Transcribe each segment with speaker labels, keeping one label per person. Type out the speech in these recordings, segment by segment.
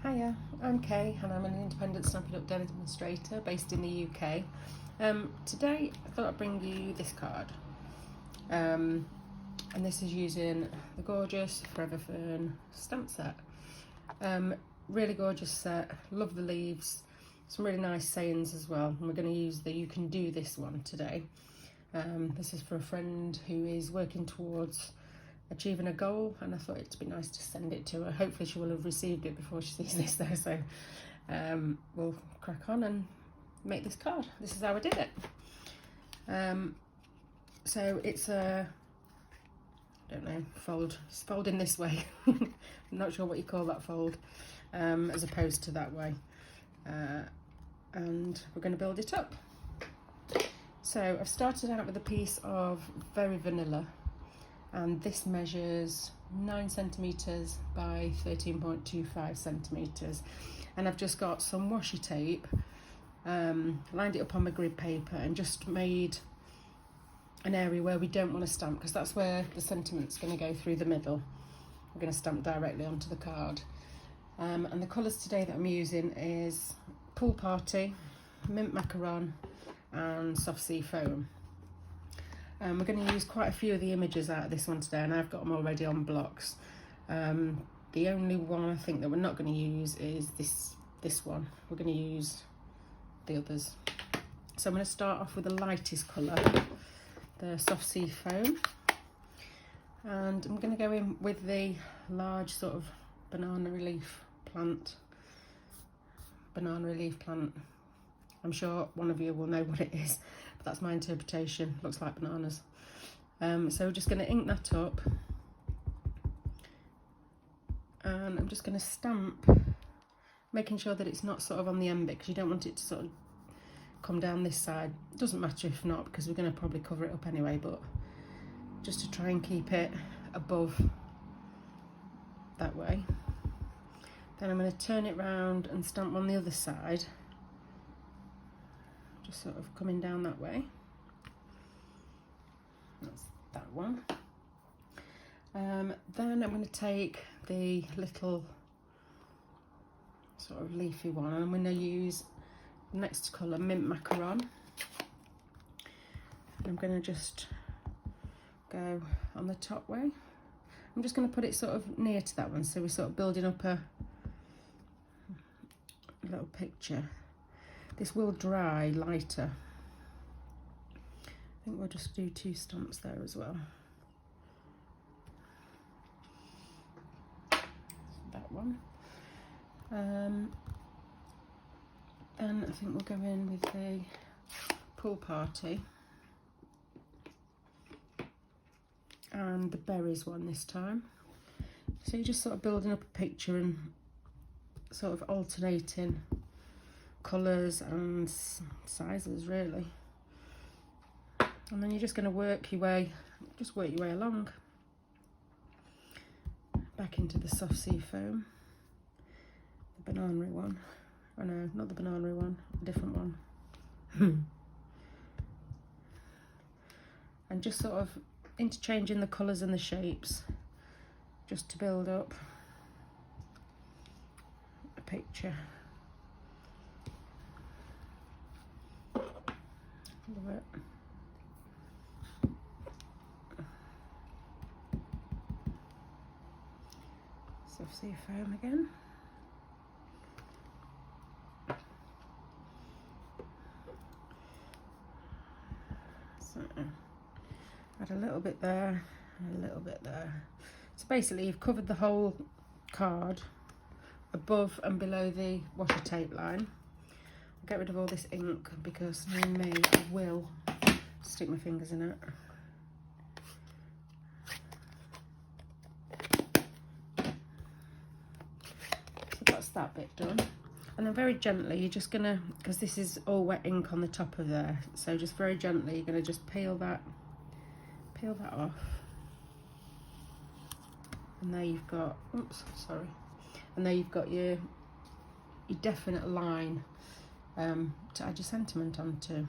Speaker 1: Hiya, I'm Kay and I'm an independent Stampin'Up demonstrator based in the UK. Today I thought I'd bring you this card, and this is using the gorgeous Forever Fern stamp set. Really gorgeous set, love the leaves, some really nice sayings as well, and we're going to use the You Can Do This one today. This is for a friend who is working towards achieving a goal, and I thought it'd be nice to send it to her. Hopefully she will have received it before she sees this though, so we'll crack on and make this card. This is how I did it. So it's a, I don't know, fold. It's folding this way. I'm not sure what you call that fold, as opposed to that way. And we're going to build it up. So I've started out with a piece of very vanilla, and this measures 9 centimetres by 13.25 centimetres, and I've just got some washi tape, lined it up on my grid paper and just made an area where we don't want to stamp, because that's where the sentiment's going to go through the middle. We're going to stamp directly onto the card, and the colours today that I'm using is Pool Party, Mint Macaron and Soft Sea Foam. We're going to use quite a few of the images out of this one today, and I've got them already on blocks. The only one I think that we're not going to use is this one. We're going to use the others. So I'm going to start off with the lightest colour, the Soft Sea Foam, and I'm going to go in with the large sort of banana relief plant. I'm sure one of you will know what it is, but that's my interpretation. Looks like bananas. So we're just going to ink that up, and I'm just going to stamp, making sure that it's not sort of on the end bit, because you don't want it to sort of come down this side. It doesn't matter if not, because we're going to probably cover it up anyway, but just to try and keep it above that way. Then I'm going to turn it round and stamp on the other side, just sort of coming down that way. That's that one. Then I'm going to take the little sort of leafy one, and I'm going to use the next colour, Mint Macaron. I'm going to just go on the top way. I'm just going to put it sort of near to that one, so we're sort of building up a little picture. This will dry lighter. I think we'll just do 2 stamps there as well. That one. And I think we'll go in with the Pool Party and the berries one this time. So you're just sort of building up a picture and sort of alternating colours and sizes really, and then you're just going to work your way along back into the Soft Sea Foam, the banana one. Oh no, not the banana one, a different one. And just sort of interchanging the colours and the shapes, just to build up a picture. Love it. Soft Sea Foam again. So add a little bit there and a little bit there. So basically you've covered the whole card above and below the washi tape line. Get rid of all this ink, because knowing me, I will stick my fingers in it. So that's that bit done. And then very gently, you're just gonna, because this is all wet ink on the top of there, so just very gently, you're gonna just peel that off. And there you've got, oops, sorry. And there you've got your definite line to add your sentiment onto.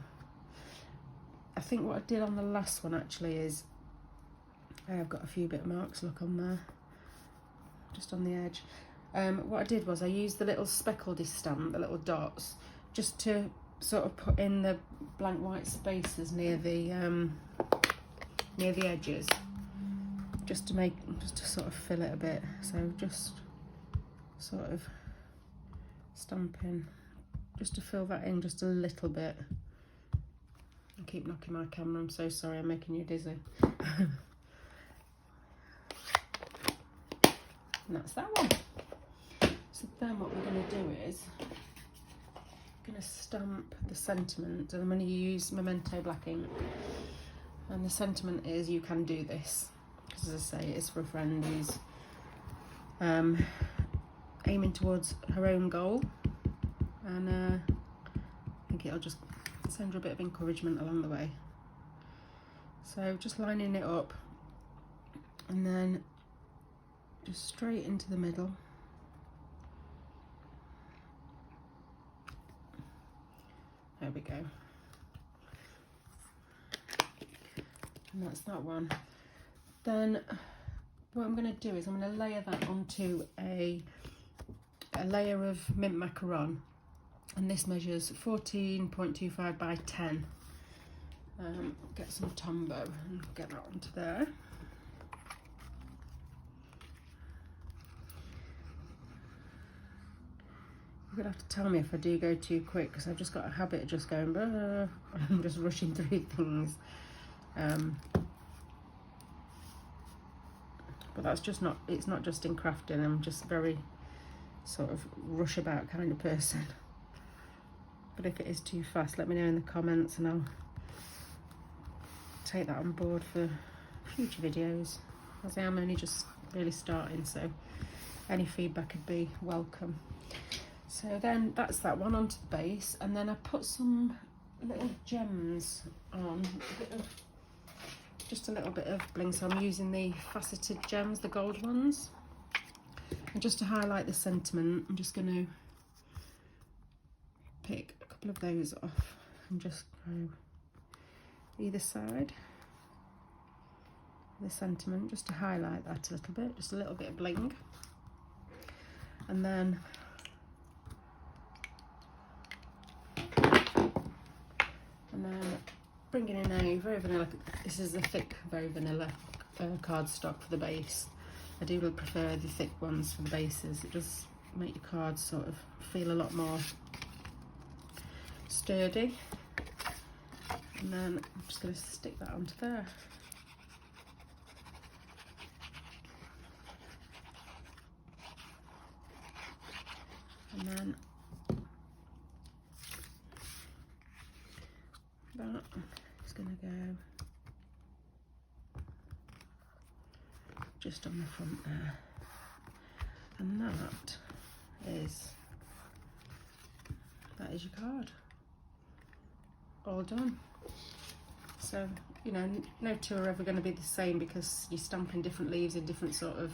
Speaker 1: I think what I did on the last one actually is I've got a few bit marks, look on there, just on the edge. what I did was I used the little speckledy stamp, the little dots, just to sort of put in the blank white spaces near the edges, just to sort of fill it a bit. So just sort of stamping, just to fill that in just a little bit. I keep knocking my camera, I'm so sorry, I'm making you dizzy. And that's that one. So then what we're going to do is I'm going to stamp the sentiment, and I'm going to use Memento black ink. And the sentiment is, you can do this, because as I say, it's for a friend who's aiming towards her own goal, and I think it'll just send her a bit of encouragement along the way. So just lining it up, and then just straight into the middle. There we go. And that's that one. Then what I'm going to do is I'm going to layer that onto a layer of mint macaron, and this measures 14.25 by 10. Get some Tombow and get that onto there. You're gonna have to tell me if I do go too quick, because I've just got a habit of just going, I'm just rushing through things. But that's just not, it's not just in crafting, I'm just very sort of rush about kind of person. But if it is too fast, let me know in the comments and I'll take that on board for future videos, as I am only just really starting, so any feedback would be welcome. So then that's that one onto the base, and then I put some little gems on, just a little bit of bling. So I'm using the faceted gems, the gold ones, and just to highlight the sentiment, I'm just going to pick a couple of those off and just go either side the sentiment, just to highlight that a little bit, just a little bit of bling. And then bringing in a very vanilla, this is a thick, very vanilla cardstock for the base. I do prefer the thick ones for the bases. It does make your cards sort of feel a lot more sturdy. And then I'm just going to stick that onto there. And then that is going to go just on the front there, and that is your card all done. So, you know, no two are ever going to be the same, because you're stamping different leaves in different sort of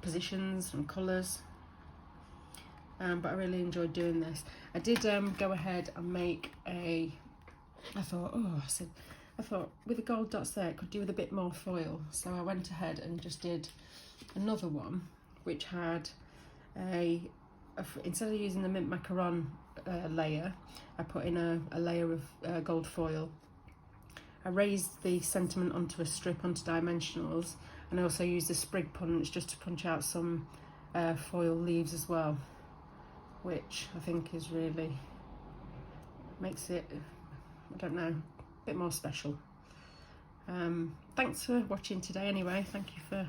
Speaker 1: positions and colours. But I really enjoyed doing this. I did go ahead and make I thought with the gold dots there, it could do with a bit more foil. So I went ahead and just did another one, which had instead of using the mint macaron layer, I put in a layer of gold foil. I raised the sentiment onto a strip, onto dimensionals, and I also used a sprig punch just to punch out some foil leaves as well, which I think is really makes it, I don't know, a bit more special. Thanks for watching today anyway. Thank you for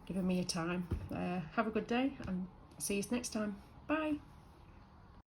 Speaker 1: giving me your time. Have a good day, and see you next time. Bye.